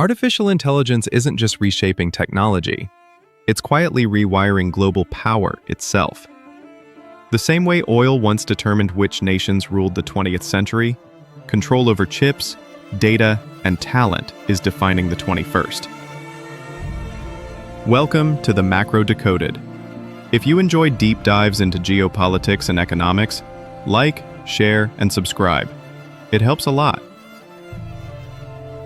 Artificial intelligence isn't just reshaping technology, it's quietly rewiring global power itself. The same way oil once determined which nations ruled the 20th century, control over chips, data, and talent is defining the 21st. Welcome to the Macro Decoded. If you enjoy deep dives into geopolitics and economics, like, share, and subscribe. It helps a lot.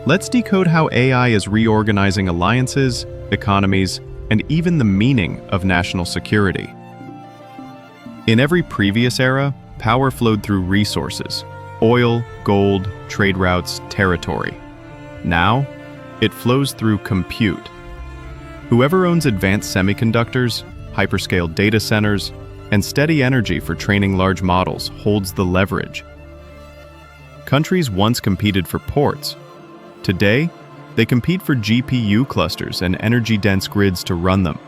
Let's decode how AI is reorganizing alliances, economies, and even the meaning of national security. In every previous era, power flowed through resources: oil, gold, trade routes, territory. Now, it flows through compute. Whoever owns advanced semiconductors, hyperscale data centers, and steady energy for training large models holds the leverage. Countries once competed for ports. Today, they compete for GPU clusters and energy-dense grids to run them.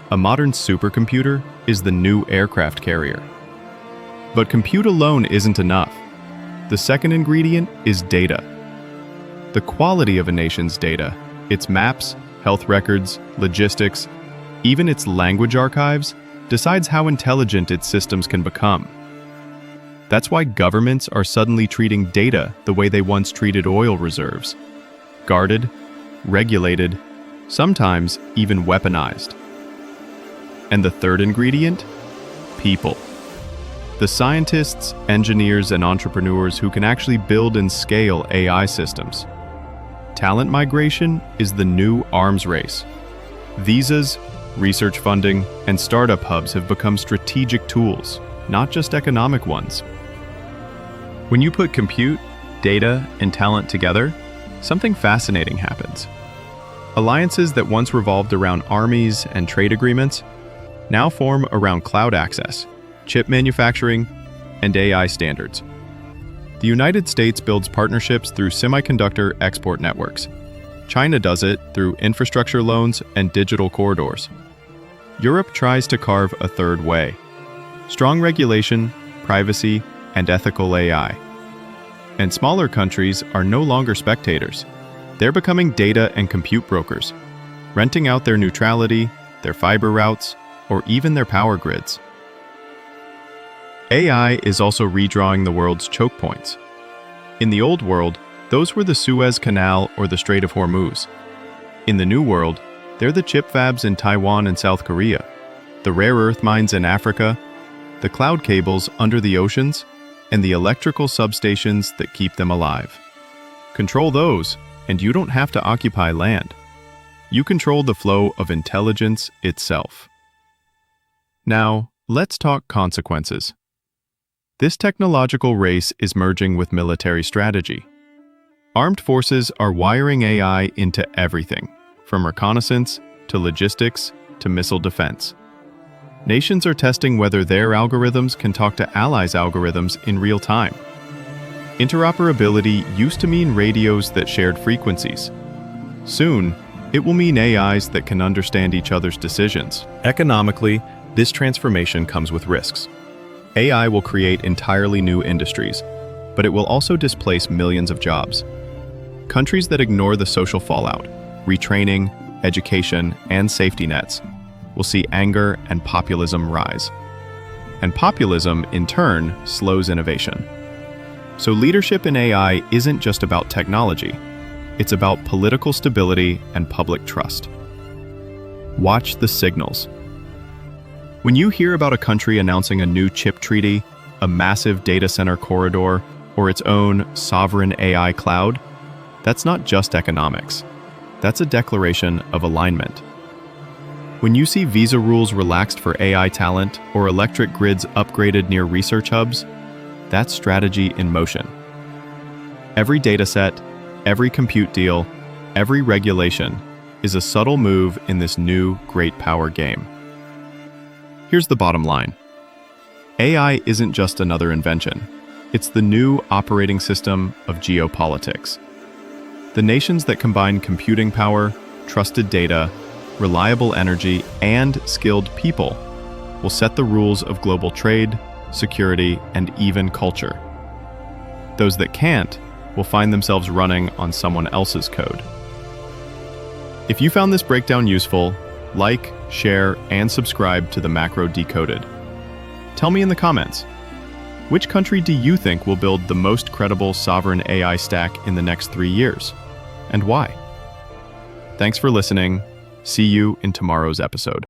A modern supercomputer is the new aircraft carrier. But compute alone isn't enough. The second ingredient is data. The quality of a nation's data, its maps, health records, logistics, even its language archives, decides how intelligent its systems can become. That's why governments are suddenly treating data the way they once treated oil reserves: guarded, regulated, sometimes even weaponized. And the third ingredient? People. The scientists, engineers, and entrepreneurs who can actually build and scale AI systems. Talent migration is the new arms race. Visas, research funding, and startup hubs have become strategic tools, not just economic ones. When you put compute, data, and talent together, something fascinating happens. Alliances that once revolved around armies and trade agreements now form around cloud access, chip manufacturing, and AI standards. The United States builds partnerships through semiconductor export networks. China does it through infrastructure loans and digital corridors. Europe tries to carve a third way: strong regulation, privacy, and ethical AI. And smaller countries are no longer spectators. They're becoming data and compute brokers, renting out their neutrality, their fiber routes, or even their power grids. AI is also redrawing the world's choke points. In the old world, those were the Suez Canal or the Strait of Hormuz. In the new world, they're the chip fabs in Taiwan and South Korea, the rare earth mines in Africa, the cloud cables under the oceans, and the electrical substations that keep them alive. Control those, and you don't have to occupy land. You control the flow of intelligence itself. Now, let's talk consequences. This technological race is merging with military strategy. Armed forces are wiring AI into everything, from reconnaissance to logistics to missile defense. Nations are testing whether their algorithms can talk to allies' algorithms in real time. Interoperability used to mean radios that shared frequencies. Soon, it will mean AIs that can understand each other's decisions. Economically, this transformation comes with risks. AI will create entirely new industries, but it will also displace millions of jobs. Countries that ignore the social fallout, retraining, education, and safety nets will see anger and populism rise. And populism, in turn, slows innovation. So leadership in AI isn't just about technology. It's about political stability and public trust. Watch the signals. When you hear about a country announcing a new chip treaty, a massive data center corridor, or its own sovereign AI cloud, that's not just economics. That's a declaration of alignment. When you see visa rules relaxed for AI talent or electric grids upgraded near research hubs, that's strategy in motion. Every dataset, every compute deal, every regulation is a subtle move in this new great power game. Here's the bottom line. AI isn't just another invention. It's the new operating system of geopolitics. The nations that combine computing power, trusted data, reliable energy, and skilled people will set the rules of global trade, security, and even culture. Those that can't will find themselves running on someone else's code. If you found this breakdown useful, like, share, and subscribe to the Macro Decoded. Tell me in the comments, which country do you think will build the most credible sovereign AI stack in the next 3 years, and why? Thanks for listening. See you in tomorrow's episode.